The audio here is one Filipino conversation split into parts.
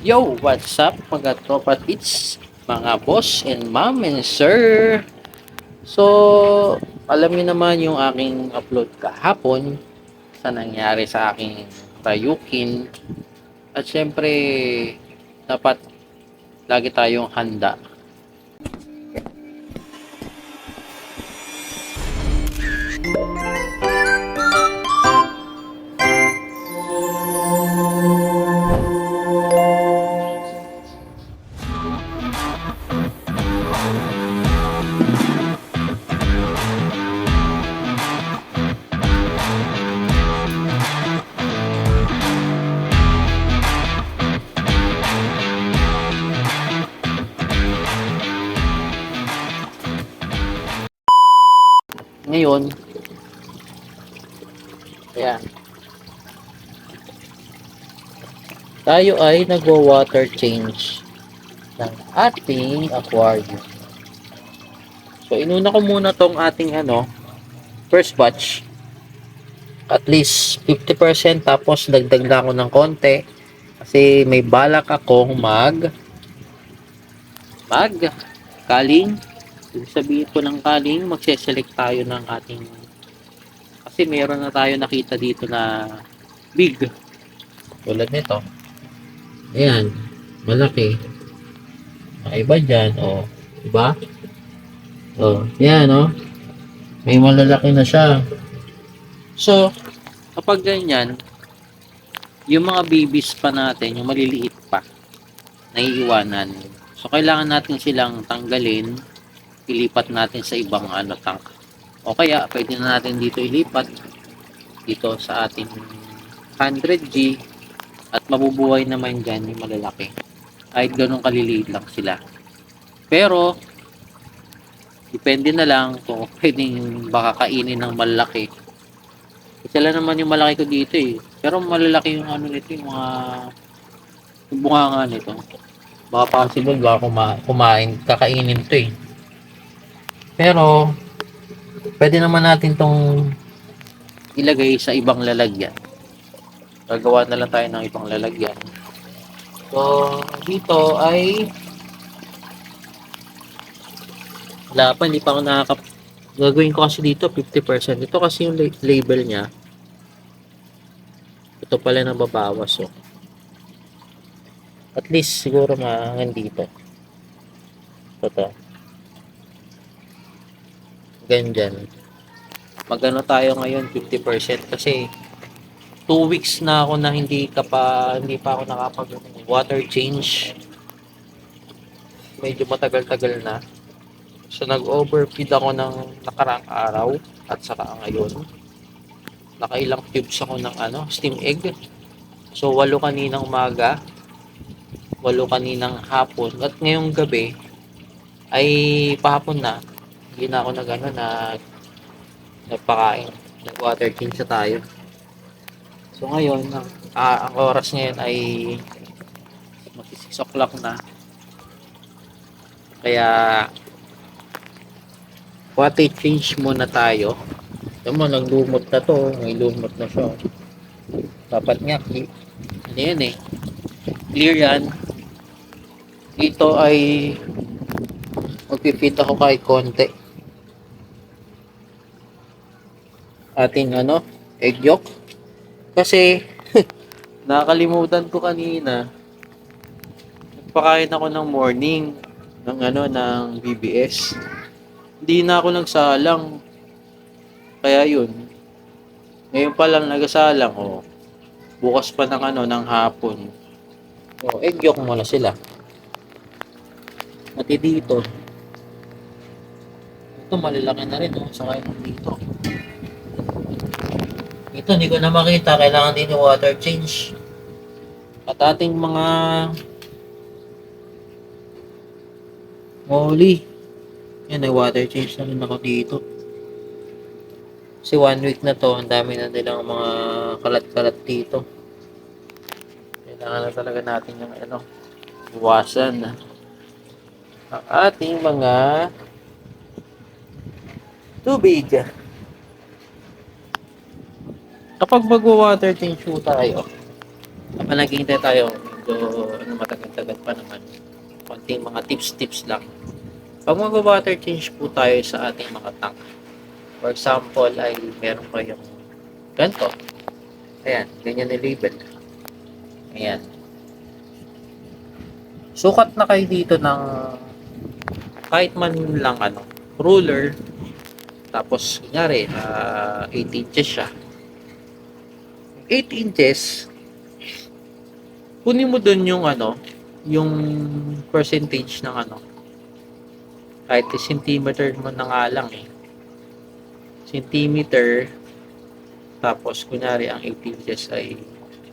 Yo, what's up mga tropa tits, mga boss and mom and sir? So, alam niyo naman yung aking upload kahapon sa nangyari sa aking Ryukin. At syempre, dapat lagi tayong handa. Ngayon, ayan, tayo ay nagwa-water change ng ating aquarium. So, inuna ko muna tong ating first batch. At least 50% tapos dagdag na ako ng konti kasi may balak akong mag kaling. Ibig sabihin ko ng kaling, magse-select tayo ng ating, kasi meron na tayo nakita dito na big tulad nito. Ayan, malaki. Iba dyan, oh, diba? Oh, yan, oh, may malalaki na siya. So, kapag ganyan, yung mga babies pa natin, yung maliliit pa, naiiwanan. So, kailangan natin silang tanggalin, ilipat natin sa ibang tank. O kaya, pwede na natin dito ilipat dito sa ating 100G at mabubuhay naman dyan yung malalaki. Kahit ganun kaliliit lang sila. Pero, depende na lang kung pwedeng baka kainin ng malaki. Sila naman yung malaki ko dito eh. Pero malalaki yung nito, yung bunganga nito. Baka possible baka kumain, kakainin to eh. Pero, pwede naman natin tong ilagay sa ibang lalagyan. Gagawa na lang tayo ng ibang lalagyan. So, dito ay wala pa, hindi pa ako gagawin ko kasi dito 50%. Ito kasi yung label niya. Ito pala nang babawas, oh. At least siguro hanggang dito. Ito. Ganyan. Magano tayo ngayon 50% kasi 2 weeks na ako na hindi pa ako nakapag water change. Medyo matagal-tagal na. So nag-overfeed ako ng nakarang araw at saka ngayon. Nakailang cubes ako ng steam egg. So 8 kaninang umaga, 8 kaninang hapon at ngayong gabi ay pahapon na. Hindi na ako nagpakain. Nag-water change na tayo. So ngayon, ang oras ngayon ay mag 6 o'clock na. Kaya water change muna tayo. Ito mo, naglumot na to. May lumot na siya. Dapat nga, yan eh. Clear yan. Dito ay magpipit ako kahit konti. Ating egg yolk. Kasi, nakakalimutan ko kanina. Nagpakain ako ng morning ng BBS. Hindi na ako nagsalang. Kaya yun. Ngayon pa lang nagasalang, oh. Bukas pa ng hapon. Oh, egg yolk muna sila. Pati dito. Ito malalaki na rin, oh. Saka yung dito. Ito hindi ko na makita, kailangan din yung water change. At ating mga molly. Yan, ay water change na rin ako dito. Kasi 1 week na to, ang dami na nilang mga kalat-kalat dito. Kailangan na talaga natin yung iwasan ang ating mga tubig. Kapag mag-water change tayo, kapag naghihintay tayo, medyo matagal konting mga tips lang. Pag mag-water change po tayo sa ating mga tank, for example ay meron kayong ganito, ayan, ganyan ni label, ayan, sukat na kayo dito ng kahit man lang ruler, tapos kunyari 8 inches siya, 8 inches, kunin mo dun yung yung percentage ng kahit centimeter mo na nga lang centimeter, tapos kunyari ang 8 inches ay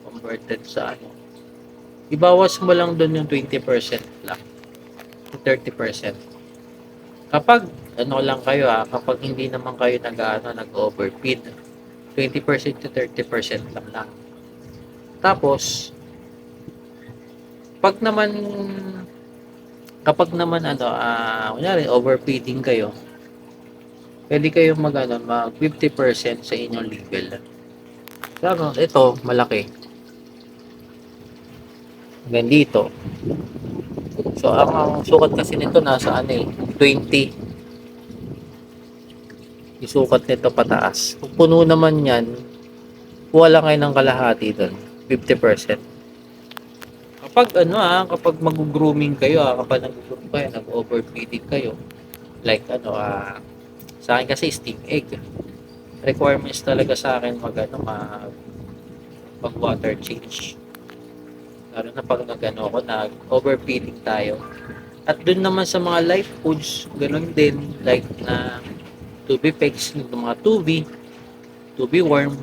converted sa ibawas mo lang doon yung 20% lang, 30%. Kapag lang kayo kapag hindi naman kayo nag-overfeed, 20% to 30% lang. Tapos kapag naman kunyari overfeeding kayo, pwede kayong mag 50% sa inyong level. Pero ito malaki. Hanggang dito. So ang sukat kasi nito nasa 20. Isukat nito pataas. Kung puno naman yan, wala kayo ng kalahati doon, 50%. Kapag kapag mag-grooming kayo, kapag nag-groom kayo, nag-overfeeding kayo, like sa akin kasi steam egg. Requirements talaga sa akin mag water change. Lalo na pag nag-overfeeding tayo. At dun naman sa mga live foods, ganun din, like na 2B pegs, yung mga 2B worm.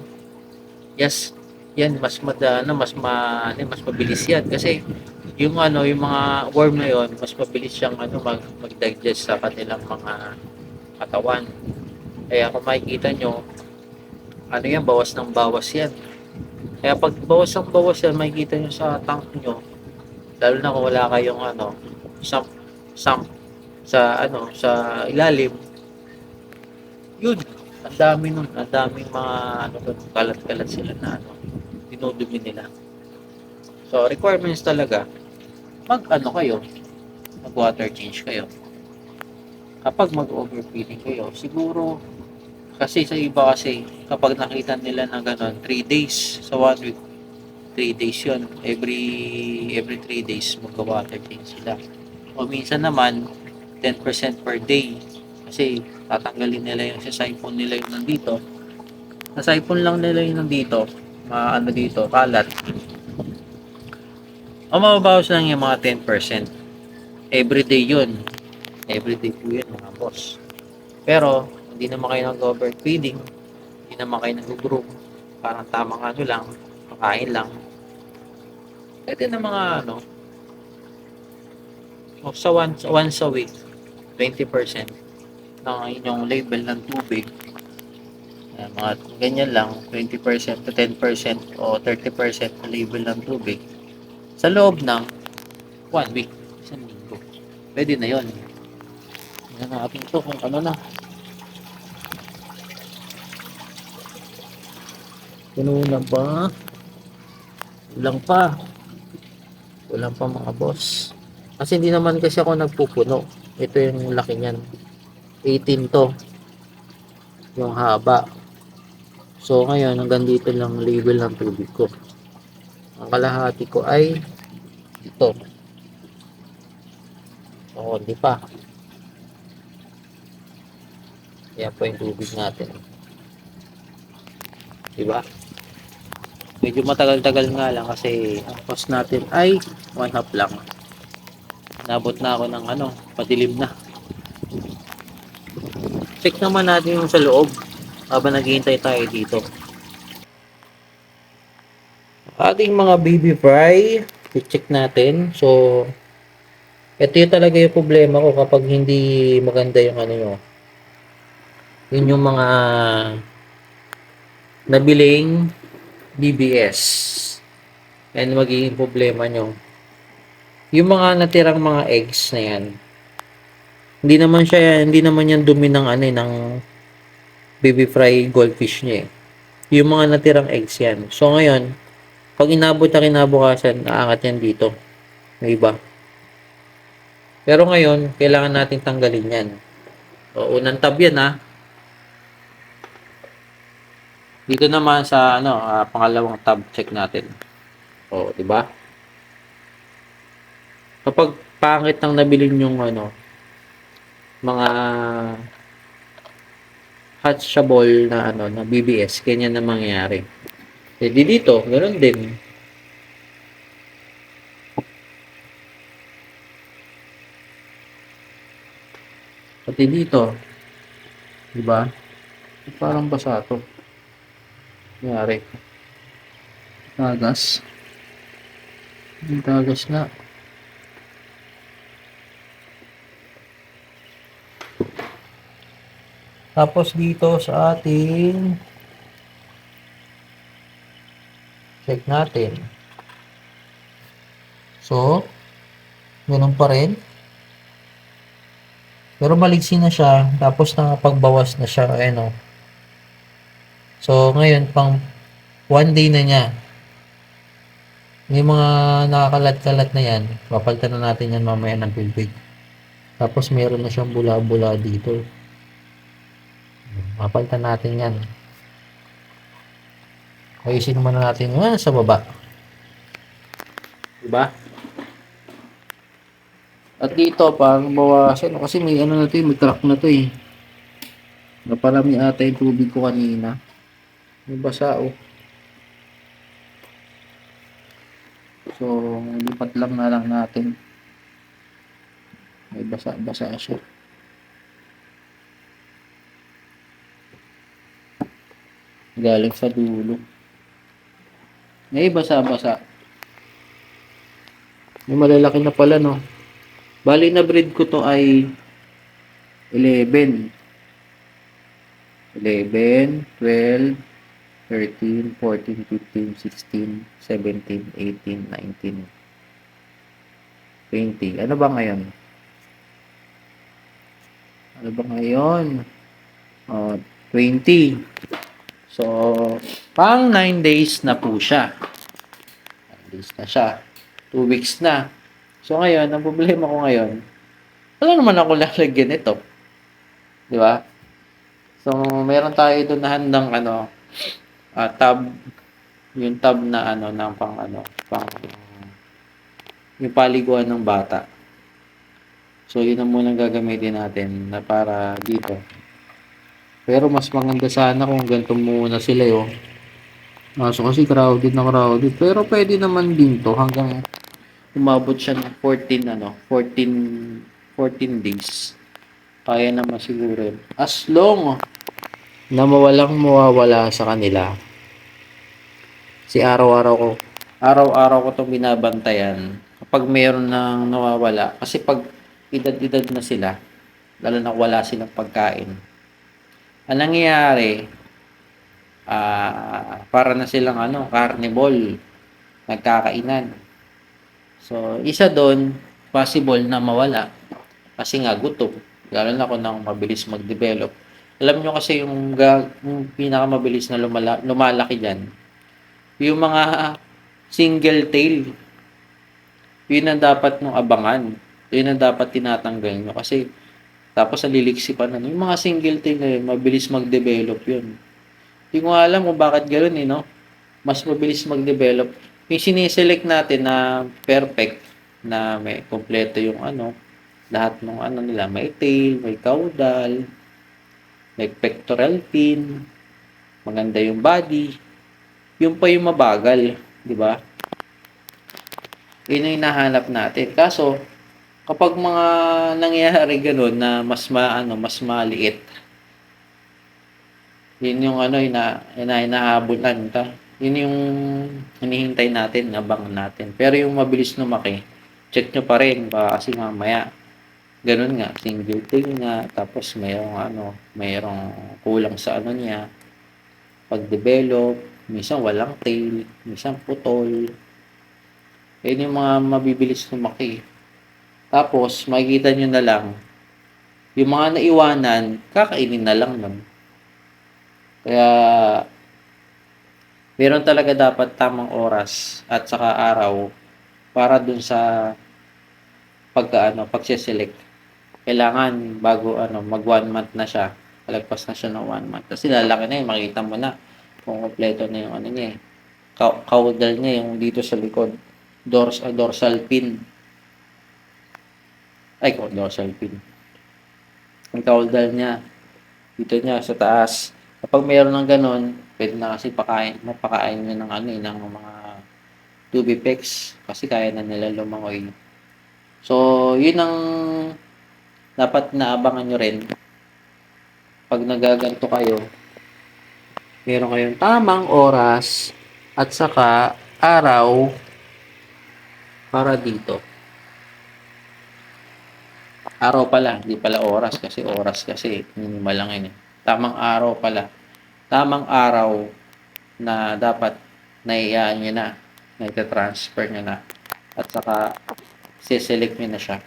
Yes, yan mas mas mabilis yan kasi yung yung mga worm na yon, mas mabilis siyang mag-digest sa kanilang mga katawan. Kaya kung makikita nyo, yan, bawas ng bawas yan. Kaya pag bawas ng bawas yan, makikita nyo sa tank nyo, lalo na kung wala kayong sump sa ilalim, yun, ang daming mga kalat-kalat sila na dinudumi nila. So requirements talaga, mag water change kayo. Kapag mag-overfeeding kayo, siguro kasi sa iba kasi kapag nakita nila na gano'n 3 days sa 1 week, 3 days yun, every 3 days mag-water change sila. O minsan naman 10% per day kasi tatanggalin nila yung sa siphon nila yung nandito, sa siphon lang nila yung nandito, dito kalat, o mababawas lang yung mga 10%. Everyday yun, everyday po yun mga boss. Pero hindi naman kayo nag-overfeeding, hindi naman kayo nag-groom, parang tamang lang, pakain lang, pwede na mga sa once a week 20% ng inyong label ng tubig, mga ganyan lang, 20% to 10% o 30% na label ng tubig sa loob ng 1 week, isang linggo, pwede na yon. Yan natin to kung na puno na ba, kulang pa mga boss, kasi hindi naman kasi ako nagpupuno. Ito yung laki niyan, 18 to yung haba. So ngayon hanggang dito lang label ng tubig ko. Ang kalahati ko ay ito. So hindi pa. Yan po yung tubig natin, diba? Medyo matagal-tagal nga lang kasi ang cost natin ay 1/2 lang. Nabot na ako ng padilim na. Check naman natin yung sa loob habang naghihintay tayo dito. Ating mga baby fry, i-check natin. So ito yung talaga yung problema ko kapag hindi maganda yung yun yung mga nabiling BBS. And magiging problema nyo yung mga natirang mga eggs na yan. Hindi naman yan dumi ng ng baby fry goldfish niya yung mga natirang eggs yan. So ngayon, pag inabot na kinabukasan, naangat yan dito, may iba. Pero ngayon, kailangan natin tanggalin yan. So, unang tab yan ha. Dito naman sa pangalawang tab, check natin. O, di ba? Kapag pangit nang nabili yung mga hatchable na na BBS, ganyan na mangyayari. E di dito, ganoon din. Pati dito, di ba? Parang basa to. Nangyari. Tagas. Tagas nga. Tapos dito sa ating check natin. So, ganun pa rin. Pero maligsi na siya. Tapos nakapagbawas na siya. Ayan o. So, ngayon, pang 1 day na niya. Yung mga nakakalat-kalat na yan, papalitan na natin yan mamaya ng pilpig. Tapos, meron na siyang bula-bula dito. Papalitan natin yan. Ayusin muna natin yan sa baba. Diba? At dito, parang bawasan. Kasi may na to may crack na to eh. Naparami ata yung tubig ko kanina. May basa oh. So, lipat lang na lang natin. May basa-basa siya. Galing sa dulo. May basa-basa. May malalaki na pala no. Bali na breed ko to ay 11. 11, 12, 13, 14, 15, 16, 17, 18, 19, 20. Ano ba ngayon? Ano ba ngayon? 20. So, pang 9 days na po siya. 9 days na siya. 2 weeks na. So, ngayon, ang problema ko ngayon, wala naman ako lalagyan ito. Di ba? So, meron tayo doon na handang tab, yung tab na ng pang yung paliguan ng bata. So, yun ang munang gagamitin natin na para dito. Pero mas maganda sana kung ganito muna sila yun. So, kasi crowded na crowded. Pero pwede naman din to hanggang umabot siya ng 14 days. Kaya naman siguro. As long na mawawala sa kanila. Araw-araw ko itong binabantayan. Kapag mayroon nang nawawala. Kasi pag edad-edad na sila, lalo na wala silang pagkain. Ang nangyayari, para na silang carnivore, nagkakainan. So, isa doon, possible na mawala. Kasi nga gutom. Lalo na kung nang mabilis mag-develop. Alam nyo kasi yung pinakamabilis na lumalaki dyan, yung mga single tail, yun ang dapat nung abangan. Yun ang dapat tinatanggal nyo. Kasi, tapos naliliksi pa na. Yung mga single tail na yun, mabilis mag-develop yun. Hindi ko alam kung bakit ganoon no? Mas mabilis mag-develop. Yung siniselect natin na perfect, na may kompleto yung lahat ng nila, may tail, may caudal, may pectoral fin, maganda yung body, yung pa yung mabagal, di ba? Yun yung hinahanap natin. Kaso, kapag mga nangyayari gano'n na mas maliit, yun yung hinahabulan ta. Yun yung hinihintay natin, abangan natin. Pero yung mabilis lumaki, check nyo pa rin, kasi mamaya, ganun nga, single tail nga, tapos mayroong kulang sa niya, pag-develop, minsan walang tail, minsan putol. Yun yung mga mabibilis lumaki. Tapos, makikita nyo na lang, yung mga naiwanan, kakainin na lang nun. Kaya, meron talaga dapat tamang oras at saka araw para dun sa pagse-select. Kailangan bago mag 1 month na siya, palagpas na siya ng 1 month. Kasi lalaki na yun, makita mo na kung kompleto na yung niya eh. Caudal niya yung dito sa likod. Dorsal fin. Dorsal fin. Yung caudal niya, dito niya sa taas. Kapag mayroon ng ganun, pwede na kasi mapakain niya ng mga tubipex kasi kaya na nila lumangoy. So, yun ang dapat naabangan nyo rin. Pag nagaganto kayo, meron kayong tamang oras at saka araw para dito. Araw pala, hindi pala oras kasi minimal lang yun. Tamang araw pala. Tamang araw na dapat naiyaan nyo na, transfer nyo na, at saka siselect nyo na siya.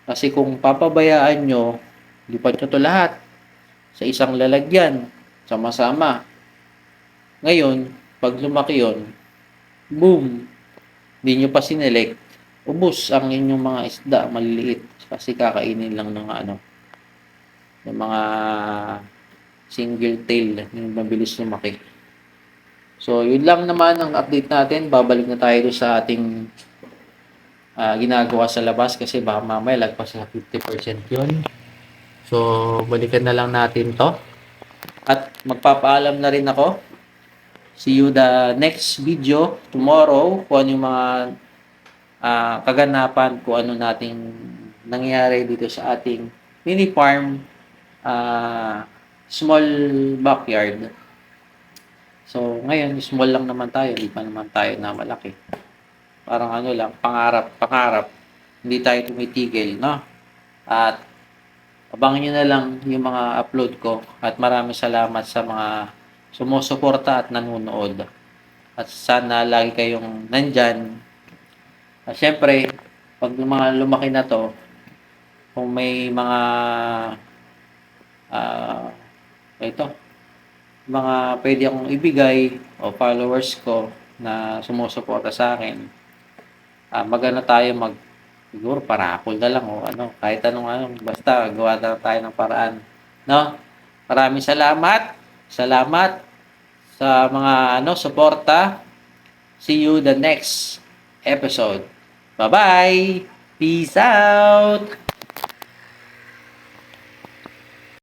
Kasi kung papabayaan nyo, lipat nyo to lahat sa isang lalagyan, sama-sama. Ngayon, pag lumaki yun, boom, hindi nyo pa sinelect, ubos ang inyong mga isda, maliliit. Kasi kakainin lang ng ng mga single tail, yung mabilis lumaki. So, yun lang naman ang update natin. Babalik na tayo sa ating ginagawa sa labas kasi baka mamaya lagpas sa 50% yun. So, balikan na lang natin to. At magpapaalam na rin ako. See you the next video tomorrow kung ano yung mga kaganapan, kung ano nating nangyari dito sa ating mini farm, small backyard. So, ngayon, small lang naman tayo. Hindi pa naman tayo na malaki. Parang lang, pangarap. Hindi tayo tumitigil, no? At abangan nyo na lang yung mga upload ko. At maraming salamat sa mga sumusuporta at nanonood. At sana lagi kayong nandyan. At syempre, pag mga lumaki na to, kung may mga mga pwede akong ibigay o followers ko na sumusuporta sa akin, tayo siguro parapol na lang o kahit basta gawa na tayo ng paraan, no? Maraming salamat sa mga suporta. See you the next episode. Bye bye, peace out.